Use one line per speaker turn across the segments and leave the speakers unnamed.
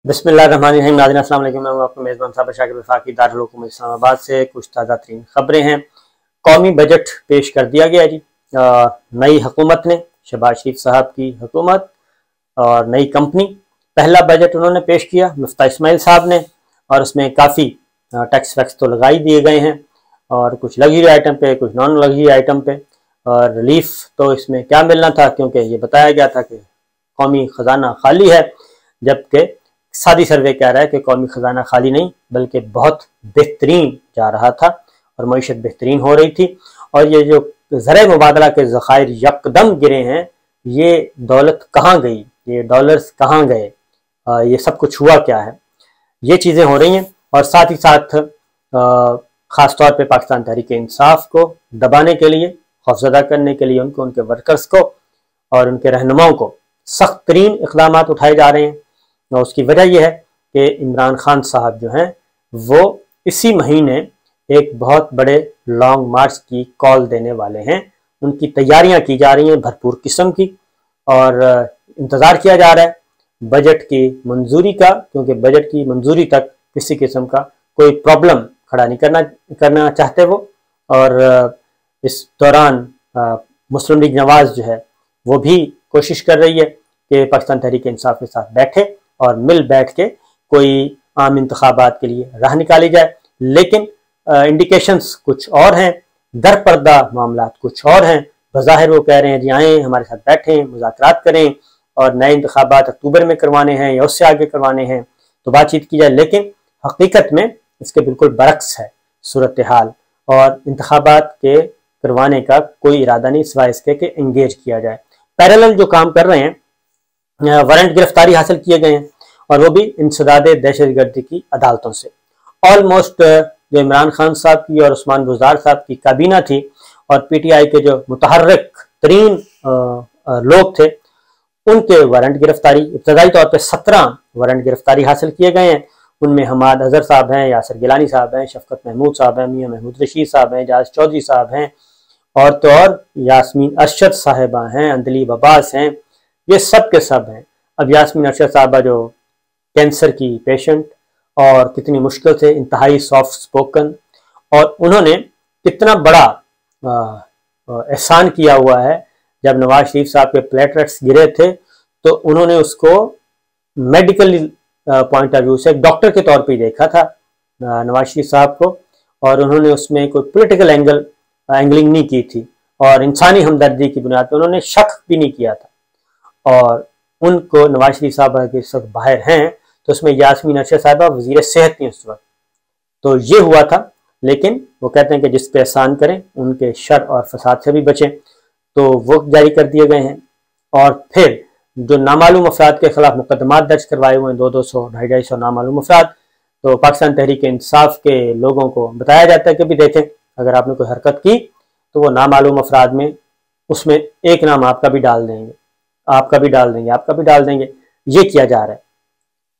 बिस्मिल्लाहिर्रहमानिर्रहीम। नाज़रीन अस्सलाम वालेकुम। मैं आपको मेज़बान साबिर शाकिर वफाकी दारुल हुकूम इस्लामाबाद से कुछ ताज़ा तरीन खबरें हैं। कौमी बजट पेश कर दिया गया जी। नई हुकूमत ने, शहबाज शरीफ साहब की हुकूमत और नई कंपनी, पहला बजट उन्होंने पेश किया मुफ्ता इस्माइल साहब ने, और उसमें काफ़ी टैक्स वैक्स तो लगा ही दिए गए हैं, और कुछ लग्जरी आइटम पे, कुछ नॉन लग्जरी आइटम पे, और रिलीफ तो इसमें क्या मिलना था, क्योंकि ये बताया गया था कि कौमी खजाना खाली है, जबकि सादी सर्वे कह रहा है कि कौमी खजाना खाली नहीं बल्कि बहुत बेहतरीन जा रहा था और मईशत बेहतरीन हो रही थी। और ये जो ज़र मुबादला के ज़खायर यकदम गिरे हैं, ये दौलत कहाँ गई, ये डॉलर्स कहाँ गए, ये सब कुछ हुआ क्या है, ये चीज़ें हो रही हैं। और साथ ही साथ ख़ास तौर पे पाकिस्तान तहरीक इंसाफ को दबाने के लिए, खौफज़दा करने के लिए उनके वर्कर्स को और उनके रहनुमाओं को सख्त तरीन इक़दाम उठाए जा रहे हैं। और उसकी वजह यह है कि इमरान खान साहब जो हैं वो इसी महीने एक बहुत बड़े लॉन्ग मार्च की कॉल देने वाले हैं। उनकी तैयारियां की जा रही हैं भरपूर किस्म की, और इंतज़ार किया जा रहा है बजट की मंजूरी का, क्योंकि बजट की मंजूरी तक किसी किस्म का कोई प्रॉब्लम खड़ा नहीं करना चाहते वो। और इस दौरान मुस्लिम लीग नवाज जो है वो भी कोशिश कर रही है कि पाकिस्तान तहरीक इंसाफ के साथ बैठे और मिल बैठ के कोई आम इंतखाबात के लिए राह निकाली जाए। लेकिन इंडिकेशंस कुछ और हैं, दर पर्दा मामला कुछ और हैं। बज़ाहिर वो कह रहे हैं जी आएँ हमारे साथ बैठें, मुज़ाकरात करें और नए इंतखाबात अक्टूबर में करवाने हैं या उससे आगे करवाने हैं तो बातचीत की जाए, लेकिन हकीकत में इसके बिल्कुल बरक्स है सूरत हाल, और इंतखाबात के करवाने का कोई इरादा नहीं सिवाय इसके कि एंगेज किया जाए। पैरेलल जो काम कर रहे हैं, वारंट गिरफ्तारी हासिल किए गए हैं, और वो भी इंसदादे दहशतगर्दी की अदालतों से। ऑलमोस्ट जो इमरान खान साहब की और उस्मान बुज़दार साहब की काबीना थी और पीटीआई के जो मुतहर्रिक तरीन लोग थे, उनके वारंट गिरफ्तारी, इब्तदाई तौर पर 17 वारंट गिरफ्तारी हासिल किए गए हैं। उनमें हमाद अजहर साहब हैं, यासिर गिलानी साहब हैं, शफकत महमूद साहब हैं, मियां महमूद रशीद साहब हैं, एजाज चौधरी साहब हैं, और तो और यास्मीन अरशद साहिबा हैं, अंदलीब अब्बास हैं, ये सब के सब हैं। अब यास्मीन अरशद साहबा जो कैंसर की पेशेंट और कितनी मुश्किल से, इंतहाई सॉफ्ट स्पोकन, और उन्होंने कितना बड़ा एहसान किया हुआ है। जब नवाज शरीफ साहब के प्लेटलेट्स गिरे थे तो उन्होंने उसको मेडिकल पॉइंट ऑफ व्यू से एक डॉक्टर के तौर पे देखा था नवाज शरीफ साहब को, और उन्होंने उसमें कोई पॉलिटिकल एंगलिंग नहीं की थी, और इंसानी हमदर्दी की बुनियाद पर उन्होंने शक भी नहीं किया था। और उनको नवाज शरीफ साहब के इस वक्त बाहर हैं, तो उसमें यास्मीन अरशद साहिबा वजीर सेहत थी उस वक्त। तो ये हुआ था, लेकिन वो कहते हैं कि जिस पे एहसान करें उनके शर और फसाद से भी बचें, तो वो जारी कर दिए गए हैं। और फिर जो नामालूम अफराद के खिलाफ मुकदमात दर्ज करवाए हुए हैं, 200 250 नामालूम अफराद, तो पाकिस्तान तहरीक इंसाफ के लोगों को बताया जाता है कि भी देखें अगर आपने कोई हरकत की तो वो नामालूम अफराद में उसमें एक नाम आपका भी डाल देंगे, आपका भी डाल देंगे, आपका भी डाल देंगे। ये किया जा रहा है।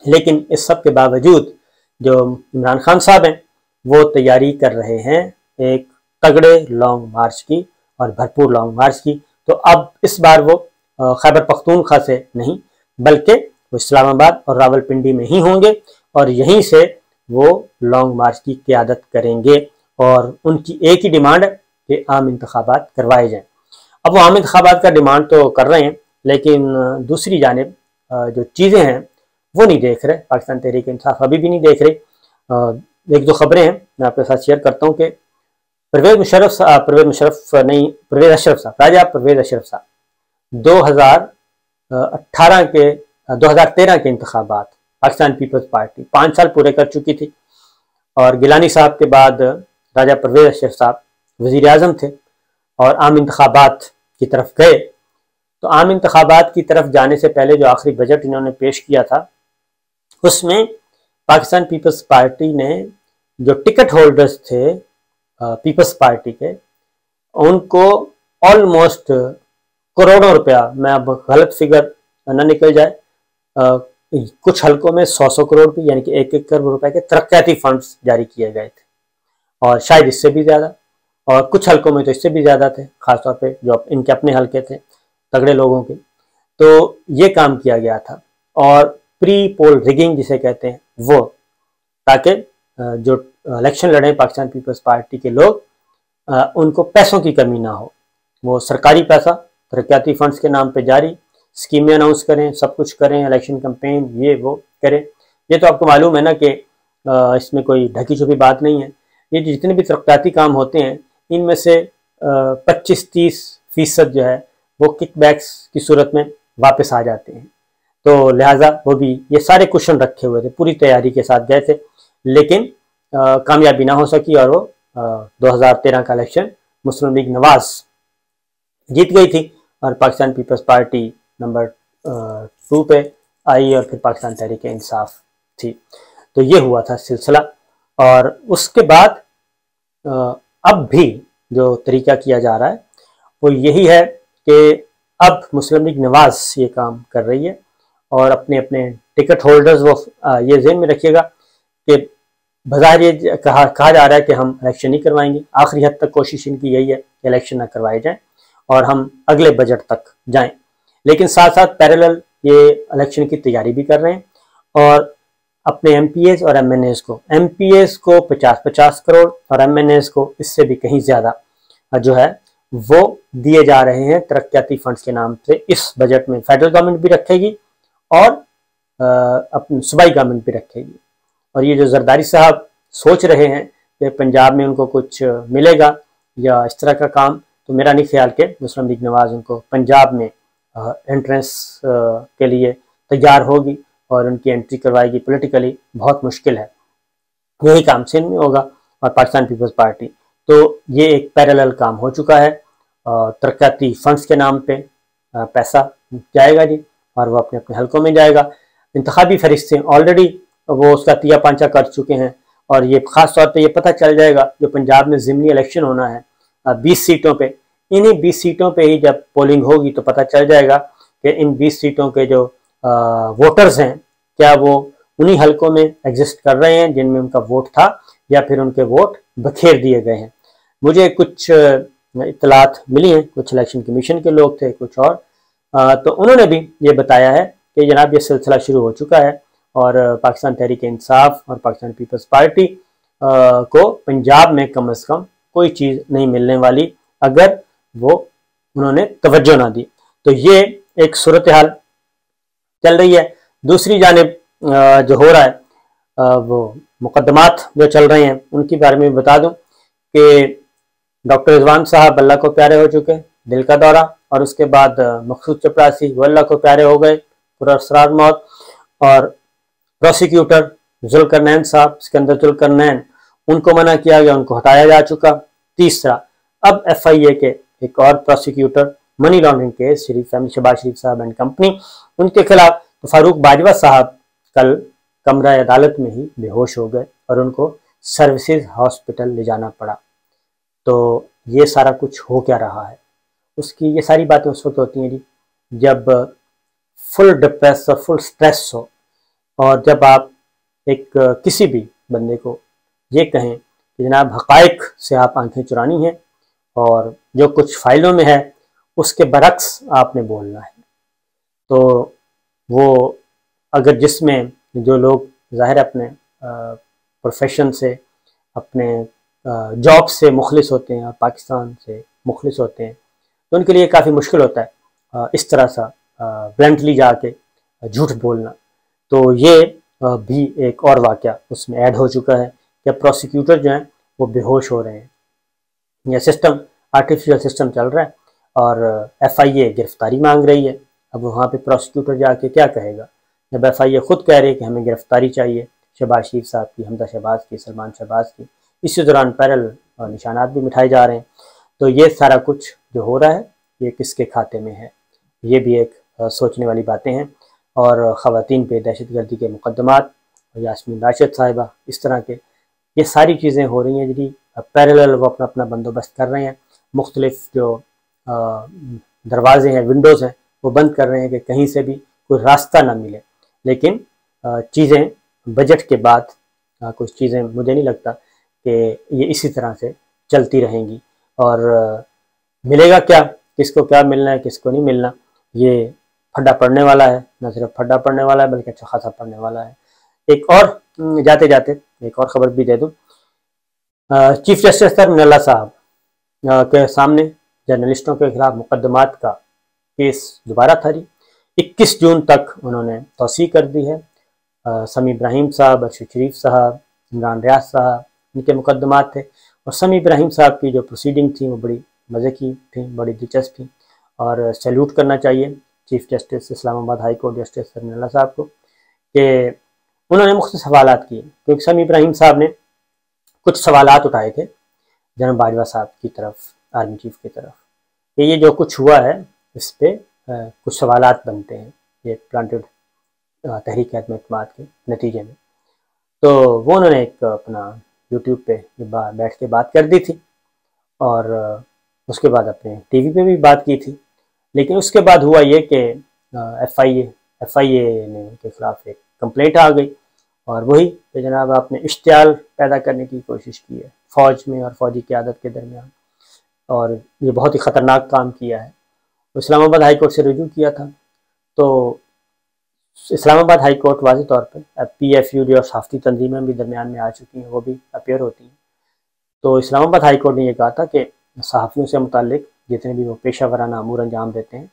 लेकिन इस सब के बावजूद जो इमरान खान साहब हैं वो तैयारी कर रहे हैं एक तगड़े लॉन्ग मार्च की और भरपूर लॉन्ग मार्च की। तो अब इस बार वो खैबर पख्तूनख्वा से नहीं बल्कि वो इस्लामाबाद और रावलपिंडी में ही होंगे, और यहीं से वो लॉन्ग मार्च की क़यादत करेंगे। और उनकी एक ही डिमांड है कि आम इंतखाबात करवाए जाएँ। अब वो आम इंतखाबात का डिमांड तो कर रहे हैं, लेकिन दूसरी जानिब जो चीज़ें हैं वो नहीं देख रहे। पाकिस्तान तहरीक इंसाफ अभी भी नहीं देख रही। एक दो खबरें हैं मैं आपके साथ शेयर करता हूँ कि परवेज़ अशरफ साहब, राजा परवेज़ अशरफ साहब 2013 के इंतखाबात पाकिस्तान पीपल्स पार्टी 5 साल पूरे कर चुकी थी, और गिलानी साहब के बाद राजा परवेज़ अशरफ साहब वज़ीर आज़म थे और आम इंतखाबात की तरफ गए। तो आम इंतखाबात की तरफ जाने से पहले जो आखिरी बजट इन्होंने पेश किया था, उसमें पाकिस्तान पीपल्स पार्टी ने जो टिकट होल्डर्स थे पीपल्स पार्टी के, उनको ऑलमोस्ट करोड़ों रुपया, मैं अब गलत फिगर न निकल जाए, कुछ हलकों में 100 करोड़ भी, यानी कि 1 करोड़ रुपए के तरक्याती फंड्स जारी किए गए थे, और शायद इससे भी ज़्यादा, और कुछ हलकों में तो इससे भी ज़्यादा थे, खासतौर पे जो इनके अपने हलके थे तगड़े लोगों के। तो ये काम किया गया था। और प्री पोल रिगिंग जिसे कहते हैं वो, ताकि जो इलेक्शन लड़े पाकिस्तान पीपल्स पार्टी के लोग, उनको पैसों की कमी ना हो। वो सरकारी पैसा तरक्याती फंड्स के नाम पे जारी, स्कीमें अनाउंस करें, सब कुछ करें, इलेक्शन कैंपेन ये वो करें। ये तो आपको मालूम है ना कि इसमें कोई ढकी छुपी बात नहीं है। ये जितने भी तरक्याती काम होते हैं इनमें से 25-30% जो है वो किकबैक्स की सूरत में वापस आ जाते हैं। तो लिहाजा वो भी ये सारे क्वेश्चन रखे हुए थे, पूरी तैयारी के साथ गए थे, लेकिन कामयाबी ना हो सकी और वो 2013 का इलेक्शन मुस्लिम लीग नवाज जीत गई थी और पाकिस्तान पीपल्स पार्टी नंबर 2 पे आई और फिर पाकिस्तान तहरीक इंसाफ थी। तो ये हुआ था सिलसिला। और उसके बाद अब भी जो तरीका किया जा रहा है वो यही है कि अब मुस्लिम लीग नवाज ये काम कर रही है और अपने अपने टिकट होल्डर्स वो ये ज़हन में रखिएगा कि बाज़ाहिर ये कहा जा रहा है कि हम इलेक्शन नहीं करवाएंगे। आखिरी हद तक कोशिश इनकी यही है कि इलेक्शन ना करवाए जाएं और हम अगले बजट तक जाएं, लेकिन साथ साथ पैरेलल ये इलेक्शन की तैयारी भी कर रहे हैं और अपने एमपीएस और एमएनएस को 50-50 करोड़ और एमएनएस को इससे भी कहीं ज़्यादा जो है वो दिए जा रहे हैं तरक्याती फंड्स के नाम से। इस बजट में फेडरल गवर्नमेंट भी रखेगी और अपनी सूबाई गवर्नमेंट भी रखेगी। और ये जो जरदारी साहब सोच रहे हैं कि पंजाब में उनको कुछ मिलेगा या इस तरह का काम, तो मेरा नहीं ख्याल कि मुस्लिम लीग नवाज उनको पंजाब में एंट्रेंस के लिए तैयार होगी और उनकी एंट्री करवाएगी। पॉलिटिकली बहुत मुश्किल है। यही काम सिंध में होगा और पाकिस्तान पीपल्स पार्टी, तो ये एक पैरेलल काम हो चुका है। तरक्याती फंड्स के नाम पे पैसा जाएगा जी और वो अपने अपने हलकों में जाएगा। इंतखाबी फरिश्ते ऑलरेडी वो उसका तिया पांचा कर चुके हैं और ये खास तौर पे ये पता चल जाएगा जो पंजाब में ज़िमनी इलेक्शन होना है 20 सीटों पे, इन्हीं 20 सीटों पे ही जब पोलिंग होगी तो पता चल जाएगा कि इन 20 सीटों के जो वोटर्स हैं क्या वो उन्हीं हलकों में एग्जिस्ट कर रहे हैं जिनमें उनका वोट था या फिर उनके वोट बखेर दिए गए हैं। मुझे कुछ इत्तलात मिली हैं, कुछ इलेक्शन कमीशन के लोग थे, कुछ और, तो उन्होंने भी ये बताया है कि जनाब ये सिलसिला शुरू हो चुका है और पाकिस्तान तहरीक इंसाफ और पाकिस्तान पीपल्स पार्टी को पंजाब में कम से कम कोई चीज़ नहीं मिलने वाली अगर वो उन्होंने तवज्जो ना दी। तो ये एक सूरत हाल चल रही है। दूसरी जानिब जो हो रहा है वो मुकदमात जो चल रहे हैं उनके बारे में बता दूं कि डॉक्टर रिजवान साहब अल्लाह को प्यारे हो चुके, दिल का दौरा, और उसके बाद मकसूद चपरासी वो अल्लाह को प्यारे हो गए, पुरअसरार मौत। और प्रोसिक्यूटर जुल्करनैन साहब, सिकंदर जुल्करनैन, उनको मना किया गया, उनको हटाया जा चुका। तीसरा, अब FIA के एक और prosecutor money laundering case Shahbaz Sharif sahab and company, उनके खिलाफ तो फारूक बाजवा साहब कल कमरा अदालत में ही बेहोश हो गए और उनको सर्विसेज हॉस्पिटल ले जाना पड़ा। तो ये सारा कुछ हो क्या रहा है, उसकी ये सारी बातें उस वक्त होती हैं जी जब फुल डिप्रेस और फुल स्ट्रेस हो और जब आप एक किसी भी बंदे को ये कहें कि जनाब हकायक से आप आंखें चुरानी हैं और जो कुछ फाइलों में है उसके बरक्स आपने बोलना है। तो वो अगर जिसमें जो लोग ज़ाहिर अपने प्रोफेशन से, अपने जॉब से मुखलिस होते हैं और पाकिस्तान से मुखलिस होते हैं, तो उनके लिए काफ़ी मुश्किल होता है इस तरह सा ब्लंटली जाके झूठ बोलना। तो ये भी एक और वाक़या उसमें ऐड हो चुका है कि प्रोसिक्यूटर जो हैं वो बेहोश हो रहे हैं। यह सिस्टम, आर्टिफिशियल सिस्टम चल रहा है और FIA गिरफ्तारी मांग रही है। अब वहाँ पे प्रोसिक्यूटर जाके क्या कहेगा जब FIA खुद कह रही है कि हमें गिरफ्तारी चाहिए शहबाज शरीफ साहब की, हमजा शहबाज की, सलमान शहबाज की। इसी दौरान पैरेलल निशानात भी मिठाए जा रहे हैं। तो ये सारा कुछ जो हो रहा है ये किसके खाते में है, ये भी एक सोचने वाली बातें हैं। और ख़वातीन पे दहशतगर्दी के मुकदमात, यास्मीन राशिद साहिबा, इस तरह के ये सारी चीज़ें हो रही हैं जी। पैरेलल वो अपना अपना बंदोबस्त कर रहे हैं, मुख्तलिफ जो दरवाजे हैं, विंडोज़ हैं, वो बंद कर रहे हैं कि कहीं से भी कोई रास्ता ना मिले। लेकिन चीज़ें बजट के बाद कुछ चीज़ें मुझे नहीं लगता कि ये इसी तरह से चलती रहेंगी। और मिलेगा क्या, किसको क्या मिलना है, किसको नहीं मिलना, ये फड्डा पड़ने वाला है, न सिर्फ फड्डा पड़ने वाला है बल्कि अच्छा खासा पड़ने वाला है। एक और जाते जाते एक और खबर भी दे दूँ, चीफ जस्टिस सर नल्ला साहब के सामने जर्नलिस्टों के खिलाफ मुकदमात का केस दोबारा था जी। 21 जून तक उन्होंने तौसीह कर दी है। समी इब्राहिम साहब, अर्शद शरीफ साहब, इमरान रियाज साहब, इनके मुकदमात थे और समी इब्राहिम साहब की जो प्रोसीडिंग थी वो बड़ी मज़े की थी, बड़ी दिलचस्प थी और सैल्यूट करना चाहिए chief justice Islamabad high court justice सर नल्ला साहब को कि उन्होंने मुख्तलिफ सवालात किए, क्योंकि समी इब्राहिम साहब ने कुछ सवालात उठाए थे जनरल बाजवा साहब की तरफ, आर्मी चीफ की तरफ, कि ये जो कुछ हुआ है इस पर कुछ सवालात बनते हैं ये प्लांटेड तहरीक एतमाद के नतीजे में। तो वो उन्होंने एक अपना यूट्यूब पे बैठ के बात कर दी थी और उसके बाद अपने टीवी पे भी बात की थी। लेकिन उसके बाद हुआ ये कि एफआईए ने उनके खिलाफ एक कंप्लेंट आ गई और वही तो जनाब आपने इश्तियाल पैदा करने की कोशिश की है फ़ौज में और फ़ौजी क़यादत के दरमियान, और ये बहुत ही ख़तरनाक काम किया है। इस्लामाबाद हाई कोर्ट से रुजू किया था, तो इस्लामाबाद हाई कोर्ट वाज़ेह तौर पर PFUD और सहाफ़ती तंजीमें भी दरमियान में आ चुकी हैं, वो भी अपीयर होती हैं। तो इस्लामाबाद हाई कोर्ट ने यह कहा था कि सहाफ़ियों से मुताल्लिक जितने भी वो पेशा वराना अमूर अंजाम देते हैं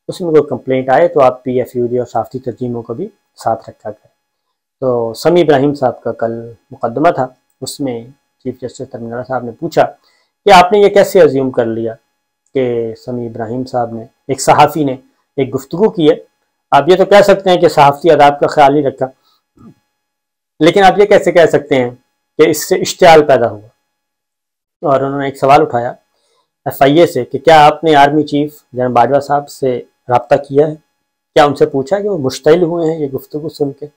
उसमें कोई कंप्लेंट आए तो आप PFUD और सहाफ़ती तंजीमों को भी साथ रखा करें। तो समी इब्राहिम साहब का कल मुकदमा था, उसमें चीफ जस्टिस नल्ला साहब ने पूछा कि आपने ये कैसे अज्यूम कर लिया कि समी इब्राहिम साहब ने, एक सहाफ़ी ने एक गुफ्तगू की है, आप ये तो कह सकते हैं कि सहाफ़ती आदाब का ख्याल ही रखा, लेकिन आप ये कैसे कह सकते हैं कि इससे इश्तियाल पैदा हुआ। और उन्होंने एक सवाल उठाया FIA से कि क्या आपने आर्मी चीफ जनरल बाजवा साहब से रब्ता किया है, क्या उनसे पूछा कि वो मुश्तइल हुए हैं ये गुफ्तगू सुन के,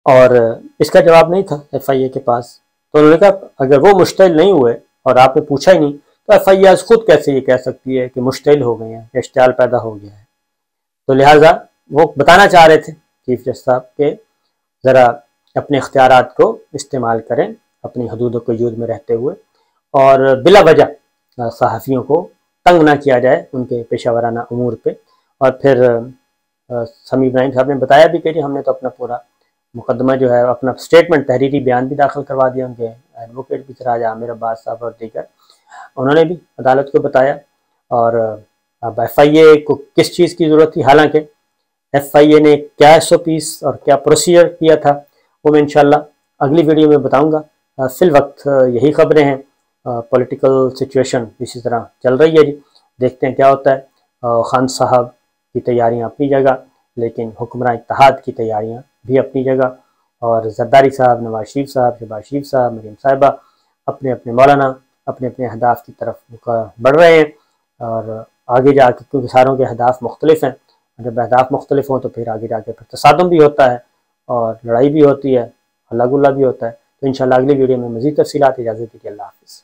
और इसका जवाब नहीं था FIA के पास। तो उन्होंने कहा अगर वो मुश्तइल नहीं हुए और आपने पूछा ही नहीं तो FIA खुद कैसे ये कह सकती है कि मुश्तइल हो गए हैं, इश्तियाल पैदा हो गया है। तो लिहाजा वो बताना चाह रहे थे चीफ जस्टिस साहब के ज़रा अपने इख्तियारात को इस्तेमाल करें अपनी हदूद क़यूद में रहते हुए और बिला वजह सहाफ़ियों को तंग ना किया जाए उनके पेशा वराना उमूर पे। और फिर समी इब्राहिम साहब ने बताया भी कि हमने तो अपना पूरा मुकदमा जो है अपना स्टेटमेंट तहरीरी बयान भी दाखिल करवा दिया, उनके एडवोकेट भी सिराज आमिर अब्बास साहब और दीगर उन्होंने भी अदालत को बताया। और अब FIA को किस चीज़ की ज़रूरत थी, हालांकि FIA ने क्या SOPs और क्या प्रोसीजर किया था वो मैं इंशाल्लाह अगली वीडियो में बताऊंगा। फिल वक्त यही खबरें हैं, पॉलिटिकल सिचुएशन इसी तरह चल रही है जी, देखते हैं क्या होता है। खान साहब की तैयारियां अपनी जगह, लेकिन हुक्मरान इत्तेहाद की तैयारियां भी अपनी जगह, और जरदारी साहब, नवाज शरीफ साहब, शहबाज शरीफ साहब, मरीम साहिबा अपने अपने मौलाना अपने अपने अहदाफ की तरफ बढ़ रहे हैं। और आगे जाके क्योंकि सारों के अहदाफ मुख्तलिफ हैं, जब अहदाफ मुख्तलिफ हों तो फिर आगे जाके फिर तसादुम भी होता है और लड़ाई भी होती है, हल्ला गुल्ला भी होता है। तो इंशाल्लाह अगली वीडियो में मज़ीद तफसीलात। इजाज़त दीजिए, अल्लाह हाफ़िज़।